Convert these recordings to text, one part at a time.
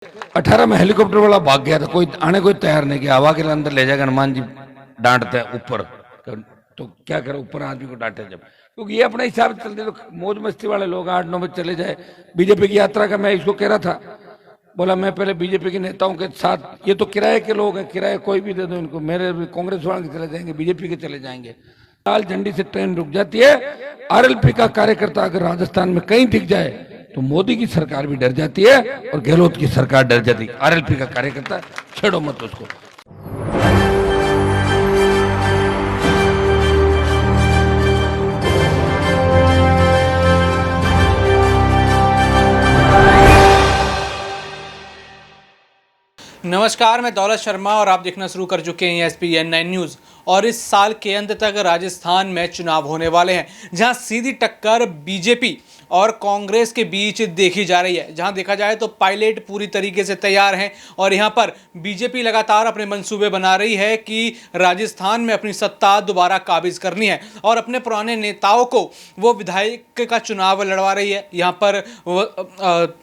18 में हेलीकॉप्टर वाला भाग गया था, कोई आने कोई तैयार नहीं किया, हवा के अंदर ले जाकर हनुमान जी डांटते हैं ऊपर, तो क्या करे ऊपर आदमी को डांटे जब, क्योंकि ये अपने हिसाब से चलते, तो मौज मस्ती वाले लोग 8-9 बजे चले जाए। बीजेपी की यात्रा का मैं इसको कह रहा था, बोला मैं पहले बीजेपी के नेताओं के साथ, ये तो किराए के लोग हैं, किराए कोई भी दे दो इनको, मेरे भी कांग्रेस वाले के चले जाएंगे, बीजेपी के चले जाएंगे। लाल झंडी से ट्रेन रुक जाती है। आरएलपी का कार्यकर्ता अगर राजस्थान में कहीं दिख जाए तो मोदी की सरकार भी डर जाती है और गहलोत की सरकार डर जाती है। आरएलपी का कार्यकर्ता छेड़ो मत उसको। नमस्कार, मैं दौलत शर्मा और आप देखना शुरू कर चुके हैं SPN9 न्यूज़। और इस साल के अंत तक राजस्थान में चुनाव होने वाले हैं, जहां सीधी टक्कर बीजेपी और कांग्रेस के बीच देखी जा रही है। जहां देखा जाए तो पायलट पूरी तरीके से तैयार हैं और यहां पर बीजेपी लगातार अपने मंसूबे बना रही है कि राजस्थान में अपनी सत्ता दोबारा काबिज करनी है और अपने पुराने नेताओं को वो विधायक का चुनाव लड़वा रही है। यहां पर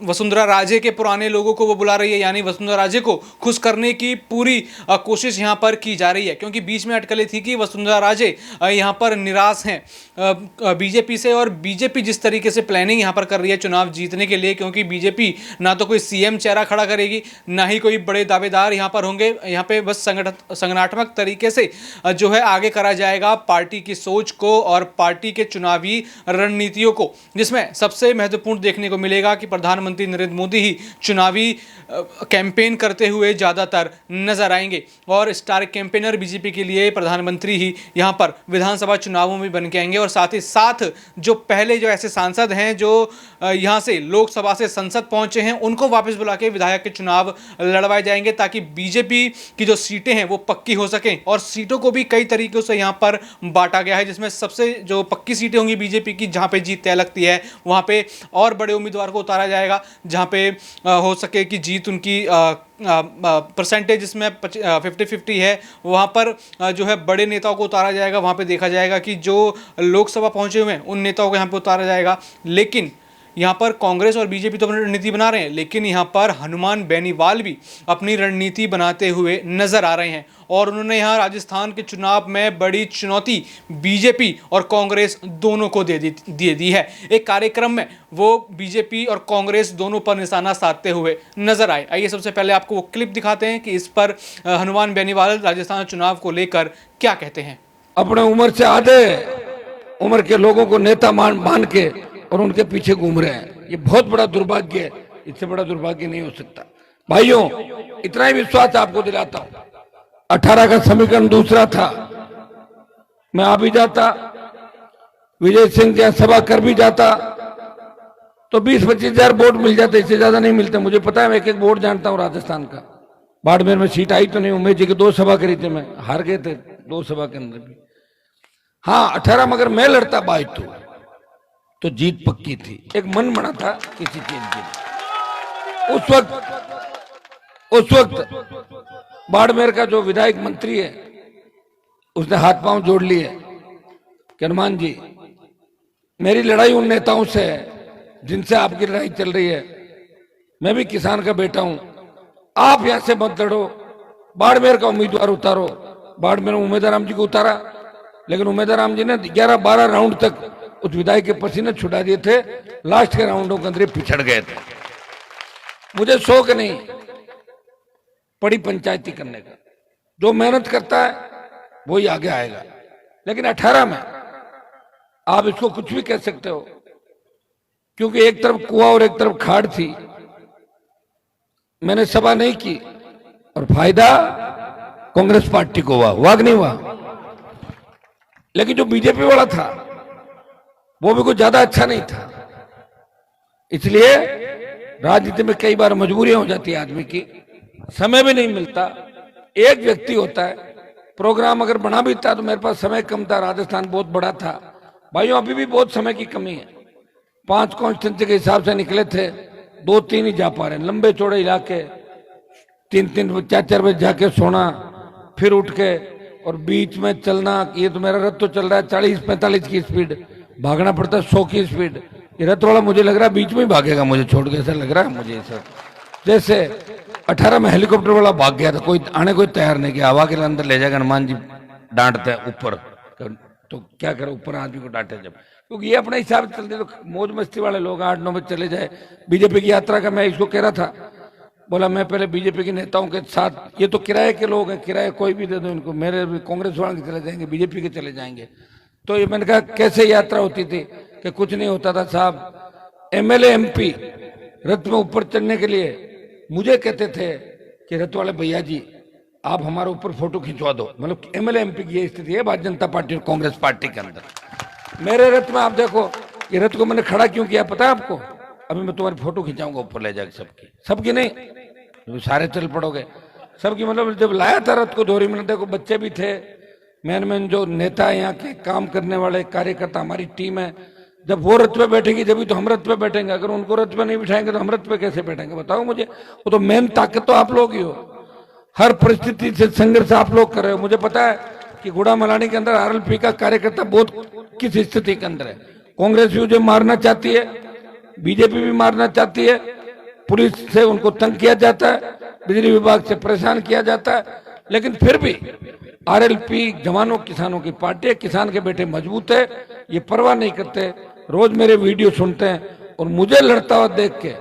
वसुंधरा राजे के पुराने लोगों को वो बुला रही है, यानी वसुंधरा राजे को खुश करने की पूरी कोशिश यहां पर की जा रही है, क्योंकि बीच में अटकलें थी कि वसुंधरा राजे यहां पर निराश हैं बीजेपी से, और बीजेपी जिस तरीके से प्लानिंग यहां पर कर रही है चुनाव जीतने के लिए, क्योंकि बीजेपी ना तो कोई सीएम चेहरा खड़ा करेगी, ना ही कोई बड़े दावेदार यहां पर होंगे। यहां पे बस संगठनात्मक तरीके से जो है आगे करा जाएगा पार्टी की सोच को और पार्टी के चुनावी रणनीतियों को, जिसमें सबसे महत्वपूर्ण देखने को मिलेगा कि प्रधानमंत्री नरेंद्र मोदी ही चुनावी कैंपेन करते हुए ज़्यादातर नजर आएंगे और स्टार कैंपेनर बीजेपी के लिए प्रधानमंत्री ही यहां पर विधानसभा चुनावों में बन के आएंगे। और साथ ही साथ जो पहले जो ऐसे सांसद हैं जो यहां से लोकसभा से संसद पहुंचे हैं, उनको वापस बुला के विधायक के चुनाव लड़वाए जाएंगे, ताकि बीजेपी की जो सीटें हैं वो पक्की हो सकें। और सीटों को भी कई तरीकों से यहां पर बांटा गया है, जिसमें सबसे जो पक्की सीटें होंगी बीजेपी की, जहां पे जीत तय लगती है, वहां पे और बड़े उम्मीदवार को उतारा जाएगा, जहां पे हो सके कि जीत उनकी परसेंटेज इसमें 50-50 है, वहाँ पर जो है बड़े नेताओं को उतारा जाएगा। वहाँ पे देखा जाएगा कि जो लोकसभा पहुँचे हुए हैं उन नेताओं को यहाँ पे उतारा जाएगा। लेकिन यहाँ पर कांग्रेस और बीजेपी तो अपनी रणनीति बना रहे हैं, लेकिन यहाँ पर हनुमान बेनीवाल भी अपनी रणनीति बनाते हुए नजर आ रहे हैं और उन्होंने यहाँ राजस्थान के चुनाव में बड़ी चुनौती बीजेपी और कांग्रेस दोनों को दे दी है। एक कार्यक्रम में वो बीजेपी और कांग्रेस दोनों पर निशाना साधते हुए नजर आए। आइए सबसे पहले आपको वो क्लिप दिखाते हैं कि इस पर हनुमान बेनीवाल राजस्थान चुनाव को लेकर क्या कहते हैं। अपने उम्र से आधे उम्र के लोगों को नेता मान के और उनके पीछे घूम रहे हैं, ये बहुत बड़ा दुर्भाग्य है। इससे बड़ा दुर्भाग्य नहीं हो सकता। भाइयों, इतना ही विश्वास आपको दिलाता हूं, 18 का समीकरण दूसरा था। मैं आ भी जाता, विजय सिंह जहां सभा कर भी जाता तो 20-25 हजार वोट मिल जाते, इससे ज्यादा नहीं मिलते। मुझे पता है, मैं एक वोट जानता हूं राजस्थान का। बाड़मेर में सीट आई तो नहीं, उमेश जी की 2 सभा करी थी, मैं हार गए थे 2 सभा के अंदर भी। हाँ 18 में अगर मैं लड़ता 22 तो जीत पक्की थी। एक मन बना था किसी चीज की। उस वक्त बाड़मेर का जो विधायक मंत्री है उसने हाथ पांव जोड़ लिए कि हनुमान जी, मेरी लड़ाई उन नेताओं से है जिनसे आपकी लड़ाई चल रही है। मैं भी किसान का बेटा हूं, आप यहां से मत लड़ो, बाड़मेर का उम्मीदवार उतारो। बाड़मेर में उमेदवार राम जी को उतारा, लेकिन उमेदवार राम जी ने 11-12 राउंड तक उस विधायक के पसीने छुड़ा दिए थे। लास्ट के राउंडों के अंदर पिछड़ गए थे। मुझे शौक नहीं पड़ी पंचायती करने का, जो मेहनत करता है वही आगे आएगा। लेकिन 18 में आप इसको कुछ भी कह सकते हो, क्योंकि एक तरफ कुआं और एक तरफ खाड़ थी। मैंने सभा नहीं की और फायदा कांग्रेस पार्टी को हुआ कि नहीं हुआ। लेकिन जो बीजेपी वाला था वो भी कुछ ज्यादा अच्छा नहीं था। इसलिए राजनीति में कई बार मजबूरियां हो जाती है आदमी की, समय भी नहीं मिलता। एक व्यक्ति होता है, प्रोग्राम अगर बना भी था तो मेरे पास समय कम था, राजस्थान बहुत बड़ा था। भाइयों, अभी भी बहुत समय की कमी है। 5 कॉन्स्टिट्यूंसी के हिसाब से निकले थे, 2-3 ही जा पा रहे। लंबे चौड़े इलाके, 3-3 4-4 बजे जाके सोना, फिर उठ के और बीच में चलना। ये तो मेरा रथ तो चल रहा है 40-45 की स्पीड, भागना पड़ता है 100 की स्पीड। ये रथ वाला मुझे लग रहा है बीच में ही भागेगा, मुझे छोड़ के, ऐसा लग रहा है मुझे। सर जैसे 18 में हेलीकॉप्टर वाला भाग गया था, कोई आने कोई तैयार नहीं किया, हवा के अंदर ले जाकर हनुमान जी डांटते हैं ऊपर, तो क्या करे ऊपर आदमी को डांटे जब, क्योंकि ये अपने हिसाब से चलते तो मौज मस्ती वाले लोग 8-9 बजे चले जाए। बीजेपी की यात्रा का मैं इसको कह रहा था, बोला मैं पहले बीजेपी के नेताओं के साथ, ये तो किराए के लोग हैं, किराए कोई भी दे दो इनको, मेरे भी कांग्रेस वाले चले जाएंगे, बीजेपी के चले जाएंगे। तो ये मैंने कहा कैसे यात्रा होती थी कि कुछ नहीं होता था साहब। एमएलए एमपी रथ में ऊपर चढ़ने के लिए मुझे कहते थे कि रथ वाले भैया जी आप हमारे ऊपर फोटो खिंचवा दो। मतलब एमएलए एमपी की ये स्थिति है भारतीय जनता पार्टी और कांग्रेस पार्टी के अंदर। मेरे रथ में आप देखो, ये रथ को मैंने खड़ा क्यों किया पता है आपको? अभी मैं तुम्हारी फोटो खिंचाऊंगा ऊपर ले जाकर सबकी, सबकी नहीं, तो सारे चल पड़ोगे सबकी। मतलब जब लाया था रथ को दोहरी में, देखो बच्चे भी थे, मैन जो नेता है यहाँ के, काम करने वाले कार्यकर्ता, हमारी टीम है, जब वो रथ पे बैठेगी जब तो हम रथ पे बैठेंगे, अगर उनको रथ पे नहीं बिठाएंगे तो हम रथ पे कैसे बैठेंगे बताओ मुझे? वो तो मेन ताकत तो आप लोग ही हो, हर परिस्थिति से संघर्ष आप लोग कर रहे हो। मुझे पता है कि गुड़ा मलानी के अंदर आरएलपी का कार्यकर्ता बहुत किस स्थिति के अंदर है। कांग्रेस भी मुझे मारना चाहती है, बीजेपी भी मारना चाहती है, पुलिस से उनको तंग किया जाता है, बिजली विभाग से परेशान किया जाता है, लेकिन फिर भी आरएलपी जवानों किसानों की पार्टी है, किसान के बेटे मजबूत है, ये परवाह नहीं करते, रोज मेरे वीडियो सुनते हैं और मुझे लड़ता हुआ देख के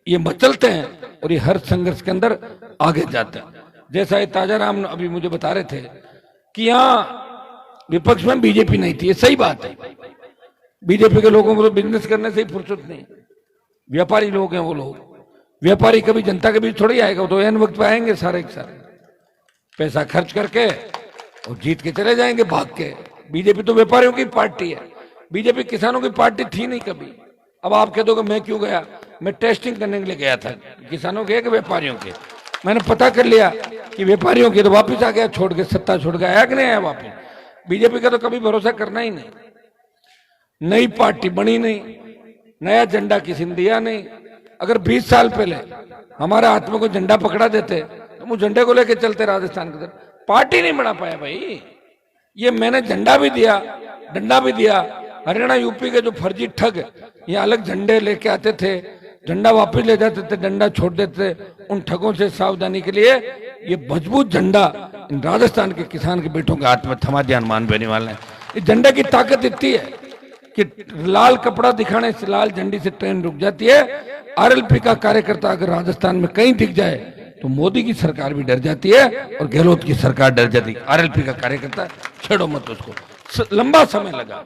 ये मचलते हैं और ये हर संघर्ष के अंदर आगे जाते हैं। जैसा ये ताजा राम अभी मुझे बता रहे थे कि यहाँ विपक्ष में बीजेपी नहीं थी, ये सही बात है। बीजेपी के लोगों को तो बिजनेस करने से ही फुर्सत नहीं, व्यापारी लोग हैं वो लोग, व्यापारी कभी जनता के बीच थोड़ी आएगा, वो तो एन वक्त पे आएंगे सारे के सारे, पैसा खर्च करके और जीत के चले जाएंगे भाग के। बीजेपी तो व्यापारियों की पार्टी है, बीजेपी किसानों की पार्टी थी नहीं कभी। अब आप कह दोगे मैं क्यों गया? मैं टेस्टिंग करने के लिए गया था, किसानों के कि व्यापारियों के। मैंने पता कर लिया कि व्यापारियों के, तो वापिस आ गया छोड़ के, सत्ता छोड़ के आया कि नहीं आया वापिस। बीजेपी का तो कभी भरोसा करना ही नहीं, नई पार्टी बनी नहीं, नया झंडा किसी ने दिया नहीं। अगर 20 साल पहले हमारे हाथ में कोई झंडा पकड़ा देते तो वो झंडे को लेके चलते राजस्थान की तरफ, पार्टी नहीं बना पाया भाई। ये मैंने झंडा भी दिया, डंडा भी दिया। हरियाणा यूपी के जो फर्जी ठग ये अलग झंडे लेके आते थे, झंडा वापस ले जाते थे, डंडा छोड़ देते थे। उन ठगों से सावधानी के लिए ये मजबूत झंडा इन राजस्थान के किसान के बेटों के हाथ में थमा दिया हनुमान बेनीवाल ने। इस झंडे की ताकत इतनी है कि लाल कपड़ा दिखाने से, लाल झंडी से ट्रेन रुक जाती है। आरएलपी का कार्यकर्ता अगर राजस्थान में कहीं दिख जाए तो मोदी की सरकार भी डर जाती है और गहलोत की सरकार डर जाती है। आरएलपी का कार्यकर्ता छेड़ो मत उसको, लंबा समय लगा।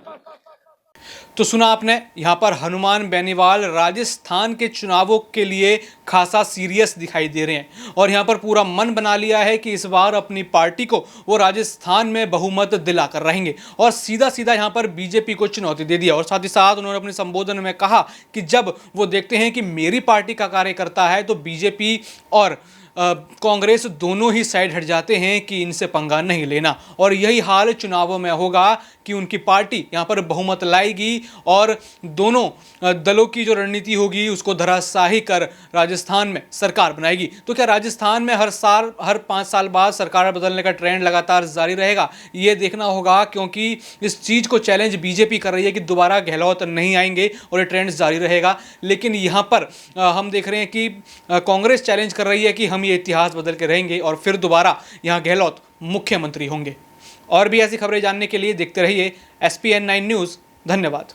तो सुना आपने, यहाँ पर हनुमान बेनीवाल राजस्थान के चुनावों के लिए खासा सीरियस दिखाई दे रहे हैं और यहाँ पर पूरा मन बना लिया है कि इस बार अपनी पार्टी को वो राजस्थान में बहुमत दिलाकर रहेंगे और सीधा सीधा यहाँ पर बीजेपी को चुनौती दे दिया। और साथ ही साथ उन्होंने अपने संबोधन में कहा कि जब वो देखते हैं कि मेरी पार्टी का कार्यकर्ता है तो बीजेपी और कांग्रेस दोनों ही साइड हट जाते हैं कि इनसे पंगा नहीं लेना। और यही हाल चुनावों में होगा कि उनकी पार्टी यहाँ पर बहुमत लाएगी और दोनों दलों की जो रणनीति होगी उसको धराशाही कर राजस्थान में सरकार बनाएगी। तो क्या राजस्थान में हर 5 साल बाद सरकार बदलने का ट्रेंड लगातार जारी रहेगा? ये देखना होगा, क्योंकि इस चीज़ को चैलेंज बीजेपी कर रही है कि दोबारा गहलोत नहीं आएंगे और ये ट्रेंड जारी रहेगा। लेकिन यहाँ पर हम देख रहे हैं कि कांग्रेस चैलेंज कर रही है कि हम ये इतिहास बदल के रहेंगे और फिर दोबारा यहाँ गहलोत मुख्यमंत्री होंगे। और भी ऐसी खबरें जानने के लिए देखते रहिए SPN9 न्यूज़। धन्यवाद।